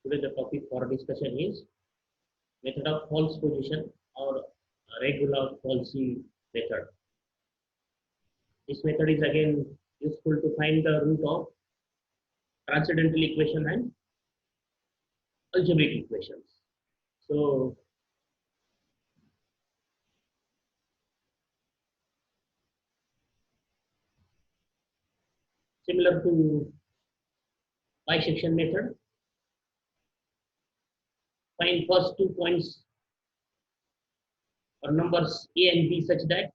Today the topic for discussion is method of false position or regular falsy method. This method is again useful to find the root of transcendental equation and algebraic equations. So similar to bisection method, find first 2 points or numbers a and b such that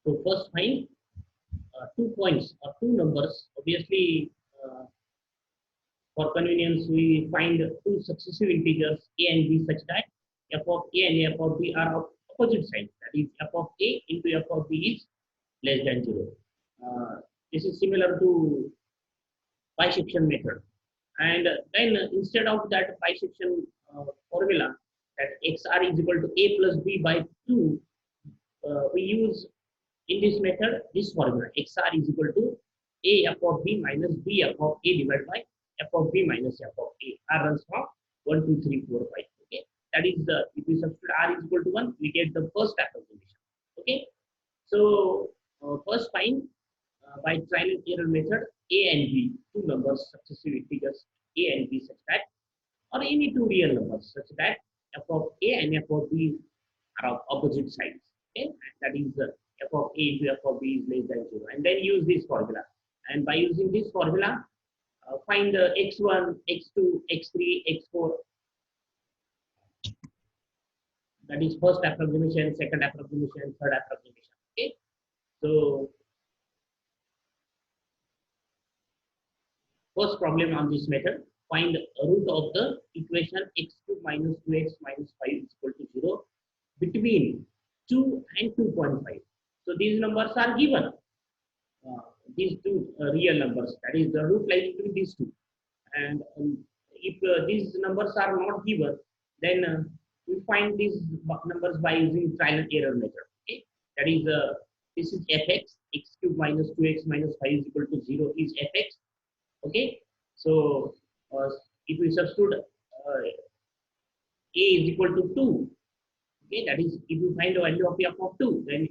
so first find 2 points or two numbers. Obviously, for convenience, we find two successive integers a and b such that f of a and f of b are of opposite signs. That is, f of a into f of b is less than 0. This is similar to bisection method. And then instead of that bisection formula, that xr is equal to a plus b by 2, we use in this method this formula xr is equal to a f of b minus b f of a divided by f of b minus f of a. R runs from 1, 2, 3, 4, 5. Okay, that is the, if we substitute r is equal to 1, we get the first approximation. Okay, so first find by trial and error method a and b, two numbers successive integers a and b such that, or any two real numbers such that f of a and f of b are of opposite sides. Okay, that is f of a into f of b is less than 0, and then use this formula. And by using this formula, find x1, x2, x3, x4. That is first approximation, second approximation, third approximation. Okay, so first problem on this method, find root of the equation x2 minus 2x minus 5 is equal to 0 between 2 and 2.5. So these numbers are given. These two real numbers, that is the root lies between these two. And if these numbers are not given, then we find these numbers by using trial and error method. Okay, that is this is fx, x cube minus 2x minus 5 is equal to 0 is fx. Okay, so if we substitute a is equal to 2, okay, that is if you find the value of f of 2, then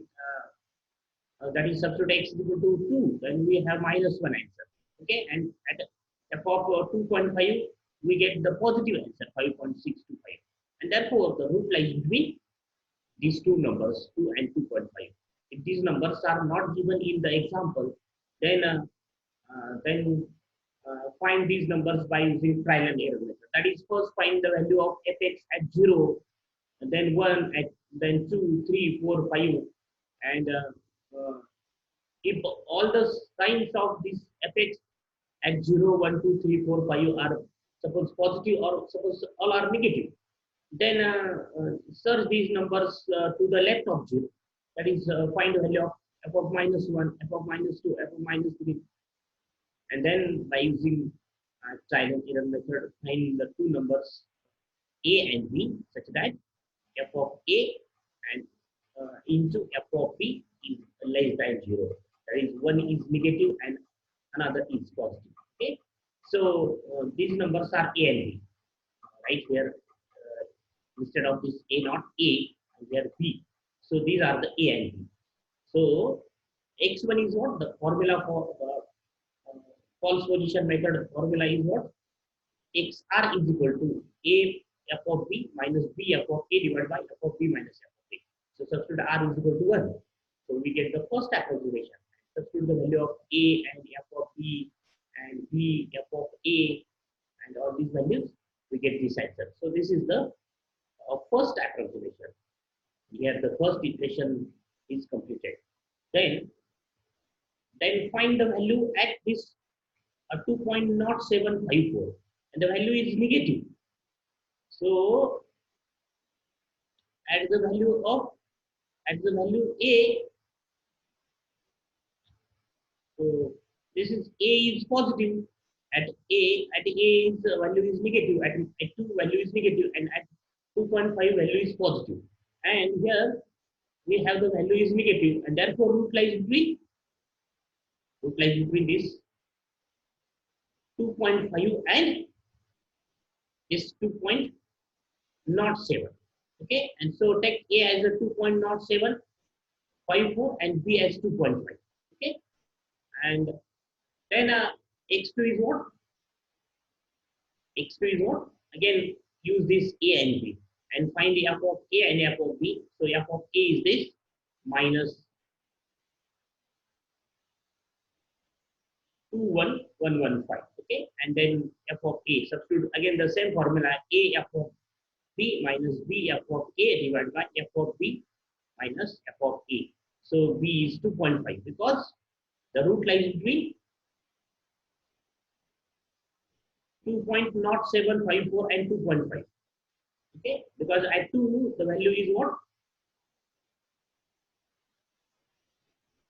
that is substitute x is equal to 2, then we have minus 1 answer. Okay, and at f of 2.5, we get the positive answer 5.625, and therefore the root lies between these two numbers 2 and 2.5. If these numbers are not given in the example, then find these numbers by using trial and error method. That is, first find the value of fx at 0, and then 1 at, then 2, 3, 4, 5, and if all the signs of this fx at 0, 1, 2, 3, 4, 5 are suppose positive or suppose all are negative, then search these numbers to the left of 0. That is, find the value of f of minus 1, f of minus 2, f of minus 3, and then by using trial and error method, find the two numbers a and b such that f of a and into f of b is less than 0. That is, one is negative and another is positive. Okay, so these numbers are a and b. Right here, instead of this a not a, here b. So these are the a and b. So x1 is what? The formula for false position method formula is what? xr is equal to a f of b minus b f of a divided by f of b minus f of a. So substitute r is equal to 1. So we get the first approximation. Substitute the value of a and f of b and b f of a and all these values, we get this answer. So this is the first approximation. Here the first iteration is completed. Then find the value at this 2.0754 and the value is negative. So at the value a, so this is a is positive. At a is value is negative. At 2 value is negative, and at 2.5 value is positive. And here we have the value is negative, and therefore root lies between this 2.5 and this 2.07. Okay, and so take a as a 2.0754 and b as 2.5. Okay, and then x2 is what? X2 is what? Again, use this a and b and find the f of a and f of b. So f of a is this minus 21115. Okay, and then f of a, substitute again the same formula, a f of b minus b f of a divided by f of b minus f of a. So b is 2.5 because the root lies between 2.0754 and 2.5. Okay, because at 2 the value is what?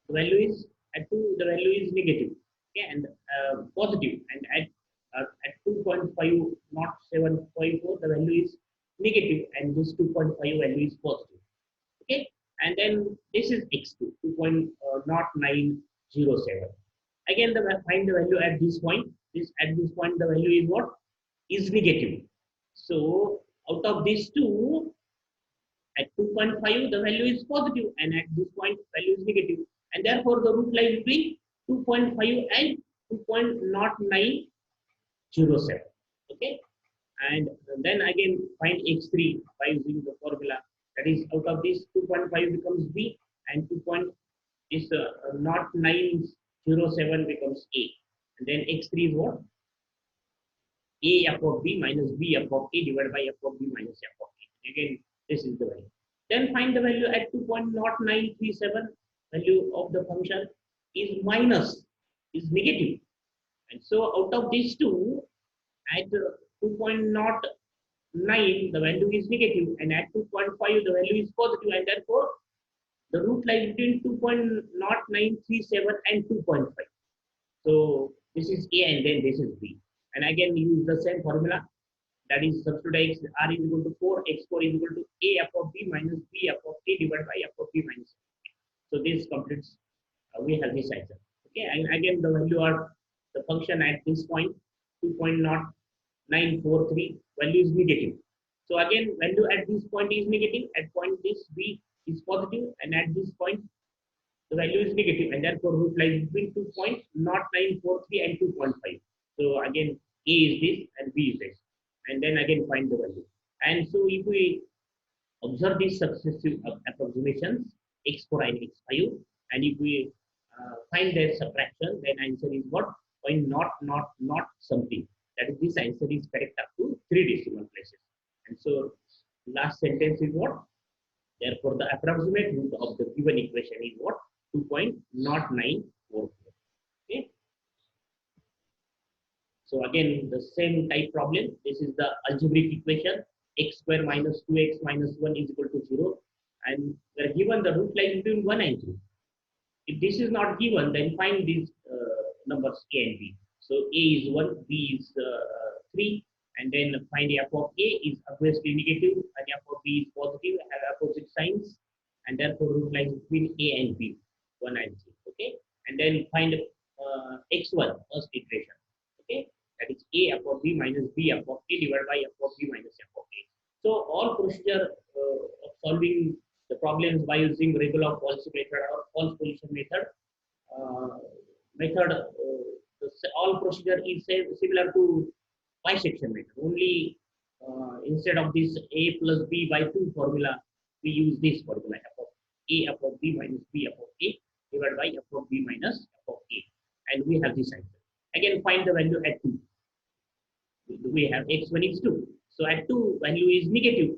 The value is at 2 the value is negative. Okay, and positive, and at 2.50754 the value is negative, and this 2.5 value is positive. Okay, and then this is x2 2.0907. Again, find the value at this point. At this point the value is what? Is negative. So out of these two, at 2.5 the value is positive, and at this point value is negative, and therefore the root lies between 2.5 and 2.0907. Okay, and then again find x3 by using the formula. That is, out of this 2.5 becomes b, and 2.0907 becomes a, and then x3 is what? A f of b minus b f of a divided by f of b minus f of a. Again, this is the value. Then find the value at 2.0937. Value of the function is negative, and so out of these two, at 2.09 the value is negative, and at 2.5 the value is positive, and therefore the root lies between 2.0937 and 2.5. So this is a, and then this is b, and again use the same formula. That is, substitute x r is equal to 4, x4 is equal to a f of b minus b f of a divided by f of b minus f. So this completes, we have this answer. Okay, and again the value of the function at this point 2.0943 value is negative. So again value at this point is negative, at point this b is positive, and at this point the value is negative, and therefore root lies between 2.0943 and 2.5. So again a is this and b is this, and then again find the value. And so if we observe these successive approximations x4 and x5, and if we find their subtraction, then answer is what? Point not something. That is, this answer is correct up to 3 decimal places. And so last sentence is what? Therefore the approximate root of the given equation is what? 2.0944. Okay. So again the same type problem. This is the algebraic equation. X square minus 2x minus 1 is equal to 0, and we are given the root lies between 1 and 2. If this is not given, then find these numbers a and b. So a is 1, b is 3, and then find f of a is obviously negative, and f of b is positive, have opposite signs, and therefore root lies between a and b, 1 and 3. Okay, and then find x1, first iteration. Okay, that is a f of b minus b f of a divided by f of b minus f of a. So all procedure of solving the problems by using regular false method or false position method, all procedure is similar to bisection method. Only instead of this a plus b by 2 formula, we use this formula f of A f of b minus b f of a divided by f of b minus f of a. And we have this answer. Again, find the value at 2. We have x1 is 2. So at 2 value is negative.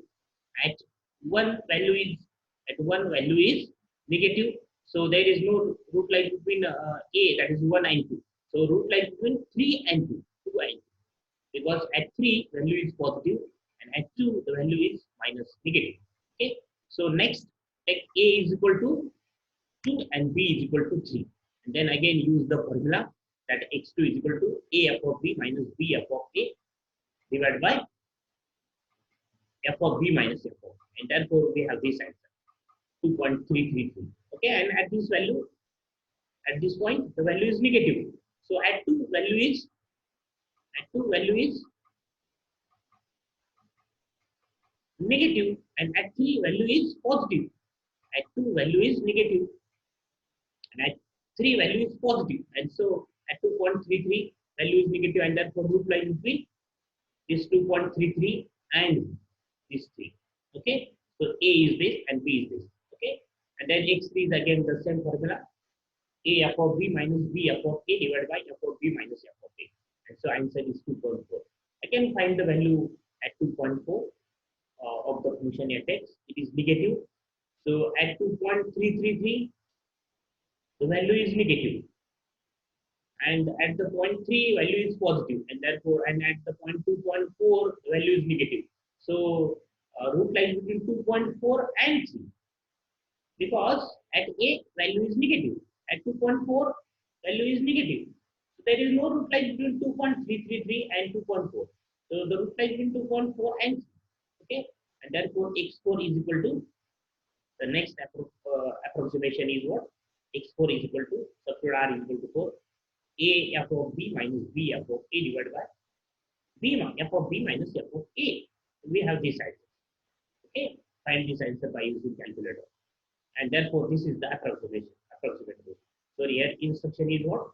At 1 value is negative. So there is no root line between a, that is 1 and 2. So root line between 3 and 2, 2 and 2. Because at 3 value is positive and at 2 the value is minus negative. Okay. So next, take a is equal to 2 and b is equal to 3. And then again use the formula that x2 is equal to a f of b minus b f of a divided by f of b minus f of a. And therefore we have this answer, 2.333. Okay, and at this value, at this point, the value is negative. So at 2 value is negative, and at 3 value is positive. At 2 value is negative, and at 3 value is positive. And so at 2.33 value is negative, and therefore root line between this 2.33 and this 3. Okay, so a is this and b is this. Okay, and then x3 is again the same formula, a f of b minus b f of a divided by f of b minus f of a. And so answer is 2.4. I can find the value at 2.4 of the function fx. It is negative. So at 2.333, the value is negative. And at the point 3, value is positive. And therefore, and at the point 2.4, the value is negative. So root lies between 2.4 and 3. Because at a, value is negative. At 2.4, value is negative. So there is no root line between 2.333 and 2.4. So the root line between 2.4 and 3. Okay, and therefore x4 is equal to, the next approximation is what? X4 is equal to, substitute r is equal to 4, a f of b minus b f of a divided by b f of b minus f of a. We have this answer. Okay, find this answer by using calculator. And therefore this is the approximation. So here instruction is what?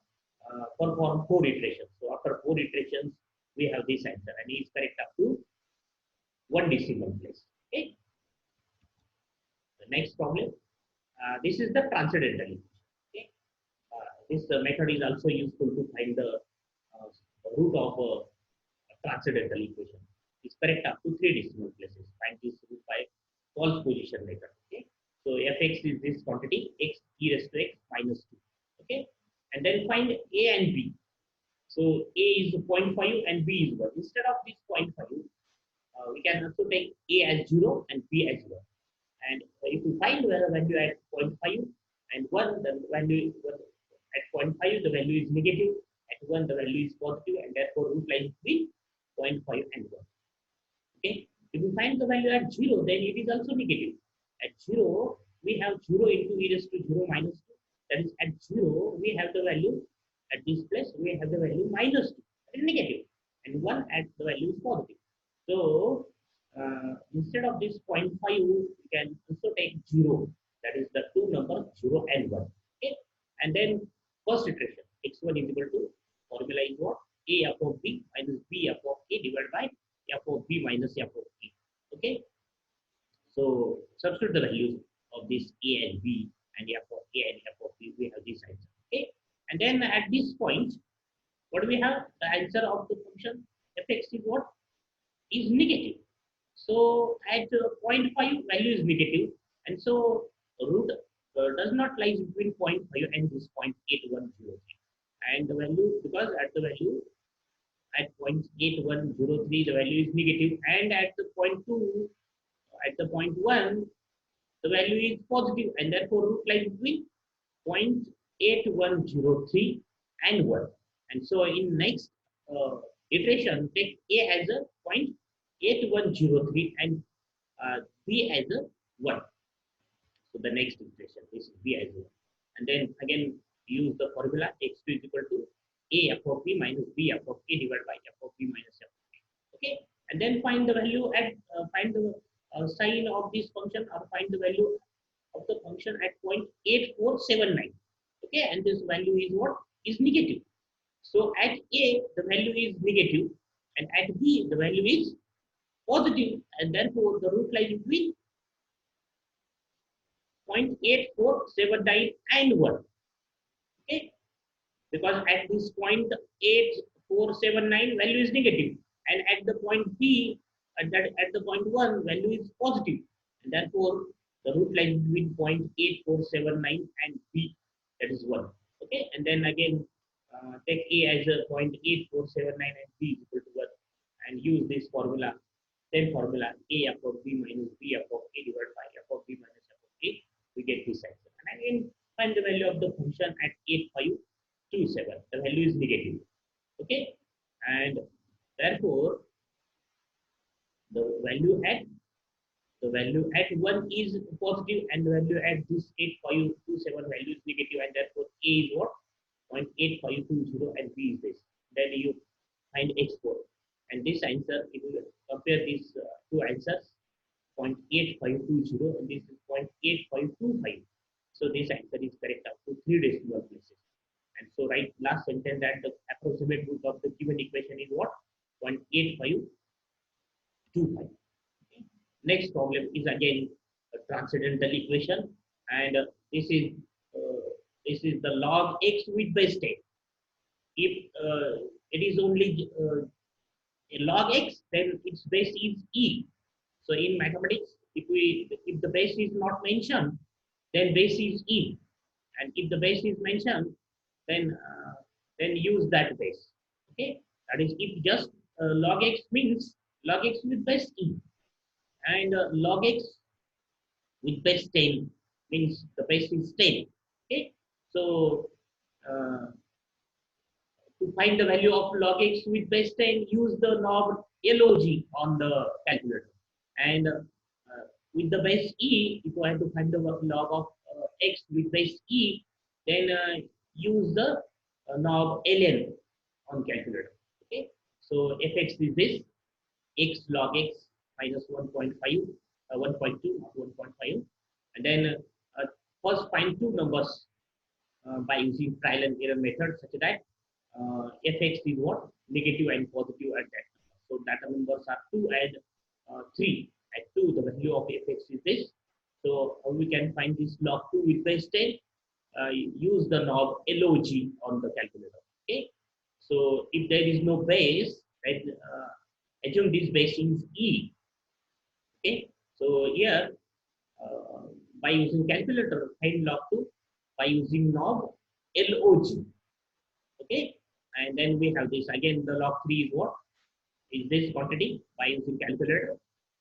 Perform 4 iterations. So after 4 iterations, we have this answer, and it is correct up to 1 decimal place. Okay. The next problem. This is the transcendental equation. Okay. This method is also useful to find the root of a transcendental equation. It's correct up to 3 decimal places. Find this root by false position method. Okay. So fx is this quantity, x e raised to x minus 2. Okay. And then find a and b. So a is 0.5 and b is 1. Instead of this 0.5, we can also take a as 0 and b as 1. And if we find the value at 0.5 and 1, the value at 0.5 the value is negative, at 1 the value is positive, and therefore root lies between 0.5 and 1. Okay. If we find the value at 0, then it is also negative. At 0, we have 0 into e raised to 0 minus 2. That is, at 0, we have the value, at this place, we have the value minus 2. That is negative. And 1 at the value is positive. So, instead of this 0.5, we can also take 0. That is the two numbers 0 and 1. Okay. And then first iteration, x1 is equal to, formula is what? A f of b minus b f of a divided by f of b minus f of a. Okay. So substitute the values of this a and b and f of a and f of b. We have this answer. Okay. And then at this point, what do we have? The answer of the function fx is what? Is negative. So at 0.5 value is negative, and so root does not lie between 0.5 and this 0.8103. And the value, because at the value at 0.8103 the value is negative, and at the 0.2, at the 0.1 the value is positive, and therefore root lies between 0.8103 and 1. And so in next iteration, take a as a 0.8103 and b as a 1. So the next iteration is b as a 1. And then again use the formula x2 is equal to a f of b minus b f of a divided by f of b minus f of a. Okay. And then find the value at, find the sign of this function, or find the value of the function at 0.8479. Okay. And this value is what? Is negative. So at a the value is negative, and at b the value is positive, and therefore the root lies between 0.8479 and 1. Okay, because at this point 8479 value is negative, and at the point B, at the point 1 value is positive, and therefore the root lies between 0.8479 and B, that is 1. Okay, and then again take A as a 0.8479 and B is equal to 1, and use this formula, same formula, A f of B minus B f of A divided by f of B minus f of A, we get this answer. And again find the value of the function at 8527. The value is negative. Okay, and therefore the value at the value at 1 is positive, and the value at this 8527 value is negative, and therefore A is what? 0.8520 and B is this. Then you find x4, and this answer, if you compare these two answers, 0.8520 and this is 0.8525. So this answer is correct up to 3 decimal places. And so write last sentence that the approximate root of the given equation is what? 0.8525. Okay. Next problem is again a transcendental equation, and uh, this is the log x with base 10. If it is only a log x, then its base is e. So in mathematics, if the base is not mentioned, then base is e, and if the base is mentioned, then use that base. Okay, that is, if just log x means log x with base e, and log x with base 10 means the base is 10. Okay, so uh, to find the value of log x with base 10, use the knob log on the calculator, and with the base e, if you have to find the log of x with base e, then use the knob ln on calculator. Okay, so fx is this x log x minus 1.5, 1.2, not 1.5, and then first find two numbers by using trial and error method, such that fx is what? Negative and positive at that number. So data numbers are 2 and 3. At 2, the value of fx is this. So we can find this log 2 with base 10. Use the knob log on the calculator. Okay. So if there is no base, then assume this base is e. Okay. So here, uh, by using calculator, find log 2 by using knob log. Okay, and then we have this again, the log 3 is what? Is this quantity by using calculator,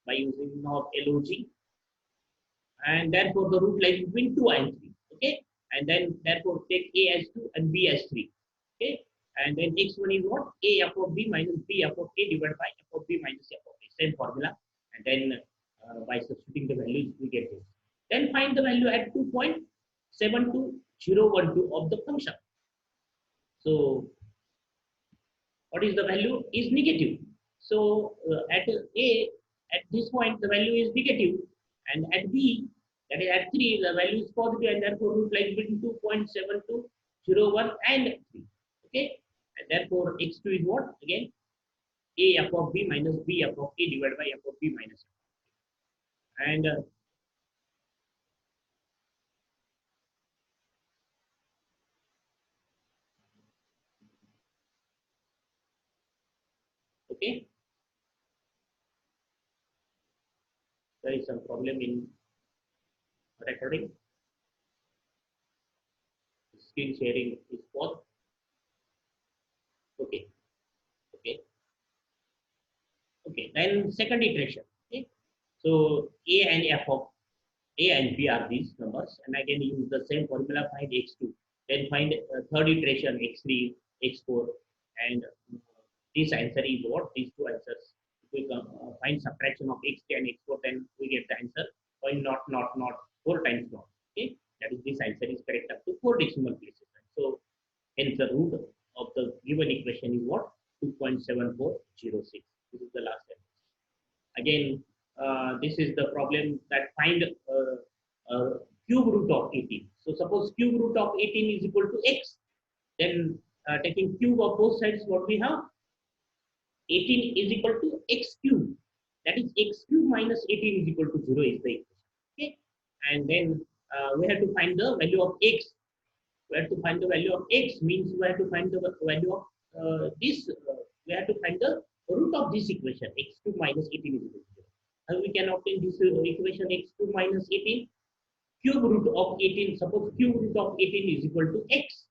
by using knob log, and therefore the root lies between 2 and 3. Okay, and then therefore take A as 2 and B as 3. Okay, and then x1 is what? A f of B minus B f of A divided by f of B minus f of A, same formula, and then by substituting the values we get this. Then find the value at 2.72012 of the function. So what is the value? Is negative. So at A, at this point the value is negative, and at B, that is at 3, the value is positive, and therefore root lies between 2.7201 and 3. Okay, and therefore x2 is what? Again, A f of B minus B f of A divided by f of B minus f. And okay, there is some problem in recording. Screen sharing is paused. Okay, okay, okay. Then second iteration. Okay, so A and f of A and B are these numbers, and I can use the same formula, find x2. Then find third iteration, x3, x4, and this answer is what? These two answers. If we find subtraction of x3 and x4, then we get the answer. Point not 4 times not. Okay, that is, this answer is correct up to 4 decimal places. So hence the root of the given equation is what? 2.7406. This is the last answer. Again, this is the problem that find cube root of 18. So suppose cube root of 18 is equal to x, then taking cube of both sides, what we have? 18 is equal to x cube. That is, x cube minus 18 is equal to 0 is the equation. Okay, and then we have to find the value of x. We have to find the value of x means we have to find the value of this. We have to find the root of this equation x2 minus 18 is equal to 0. How we can obtain this equation x2 minus 18? Cube root of 18. Suppose cube root of 18 is equal to x.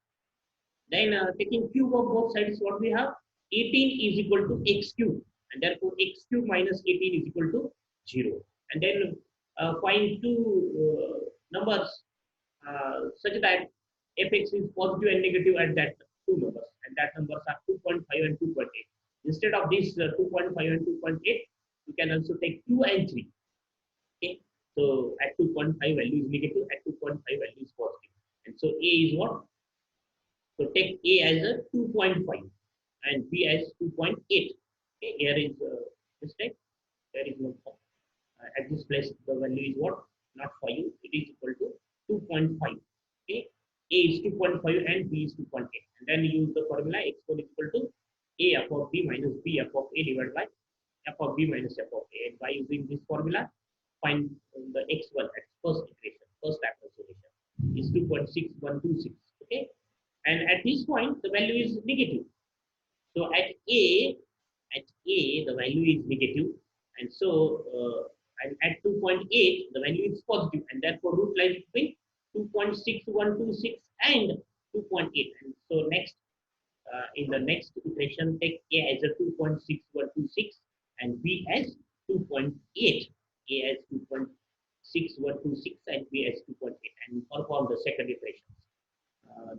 Then taking cube of both sides, what we have? 18 is equal to x cube, and therefore x cube minus 18 is equal to 0. And then find two numbers such that fx is positive and negative at that two numbers, and that numbers are 2.5 and 2.8. Instead of this 2.5 and 2.8, you can also take 2 and 3. Okay, so at 2.5 value is negative, at 2.5 value is positive, and so a is what? So take a as a 2.5 and b as 2.8. Okay, here is mistake. There is no at this place the value is what? Not 5. It is equal to 2.5. Okay, a is 2.5 and b is 2.8, and then use the formula x1 is equal to a f of b minus b f of a divided by f of b minus f of a. And by using this formula, find the x1 at first iteration, first approximation is 2.6126. Okay, and at this point the value is negative. So at a the value is negative, and so and at 2.8 the value is positive, and therefore root lies between 2.6126 and 2.8. And so next in the next iteration, take a as a 2.6126 and b as 2.8. A as 2.6126 and b as 2.8, and perform the second iteration.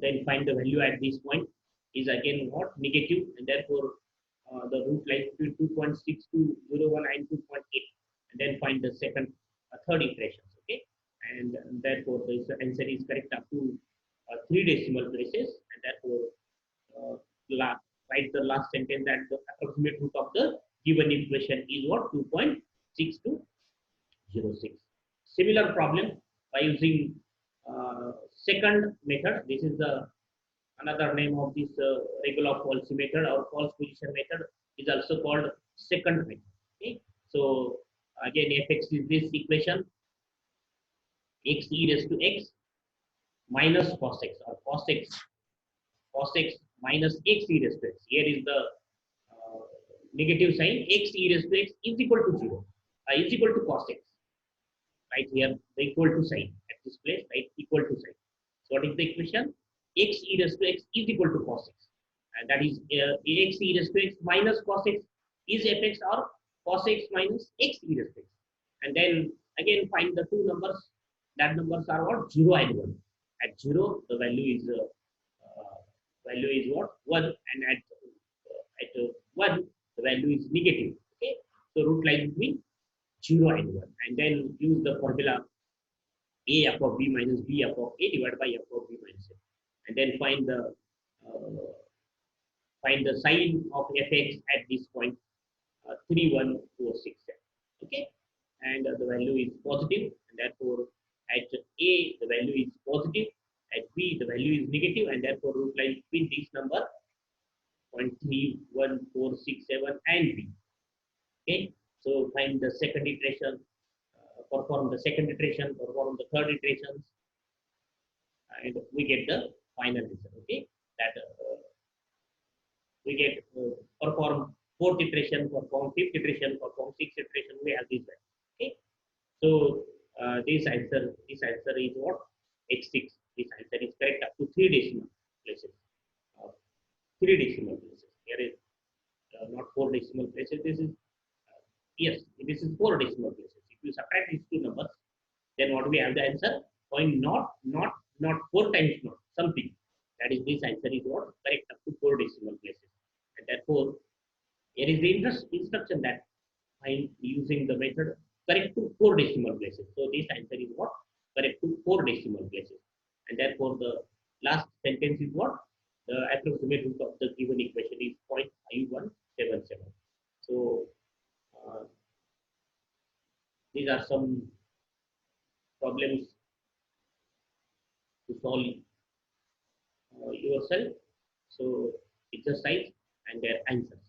Then find the value at this point is again what? Negative, and therefore the root lies between 2.6201 and 2.8, and then find the second third iterations. Okay, and therefore the answer is correct up to 3 decimal places, and therefore write the last sentence that the approximate root of the given equation is what? 2.6206. Similar problem by using second method. This is the another name of this regular false method or false position method is also called second method. Okay, so again fx is this equation x e raised to x minus cos x, or cos x minus x e raised to x. Here is the negative sign, x e raised to x is equal to 0, is equal to cos x. Right here the equal to sign at this place, right? Equal to sign. So what is the equation? X e raised to x is equal to cos x, and that is x e raised to x minus cos x is fx, or cos x minus x e raised to x. And then again find the two numbers. That numbers are what? 0 and 1. At 0 the value is what? 1, and at 1 the value is negative. Okay, so root lies between 0 and 1, and then use the formula a f of b minus b f of a divided by f of b minus a, and then find the sign of fx at this point 31467. Okay, and the value is positive, and therefore at a the value is positive, at b the value is negative, and therefore root lies between this number 0.31467 and b. Okay, so find the second iteration, perform the second iteration, perform the third iterations, and we get the final answer. Okay, that we get perform fourth iteration, perform fifth iteration, perform sixth iteration. We have this one. Okay, so this answer is what? X6. This answer is correct up to 3 decimal places. 3 decimal places. Here is not 4 decimal places. This is yes, this is 4 decimal places. If you subtract these two numbers, then what we have the answer? Point not 4 times not something. That is, this answer is what? Correct up to 4 decimal places. And therefore, here is the instruction that I'm using the method correct to 4 decimal places. So this answer is what? Correct to 4 decimal places. And therefore, the last sentence is what? The approximate root of the given equation is 0.5177. So these are some problems to solve yourself. So exercise and their answers.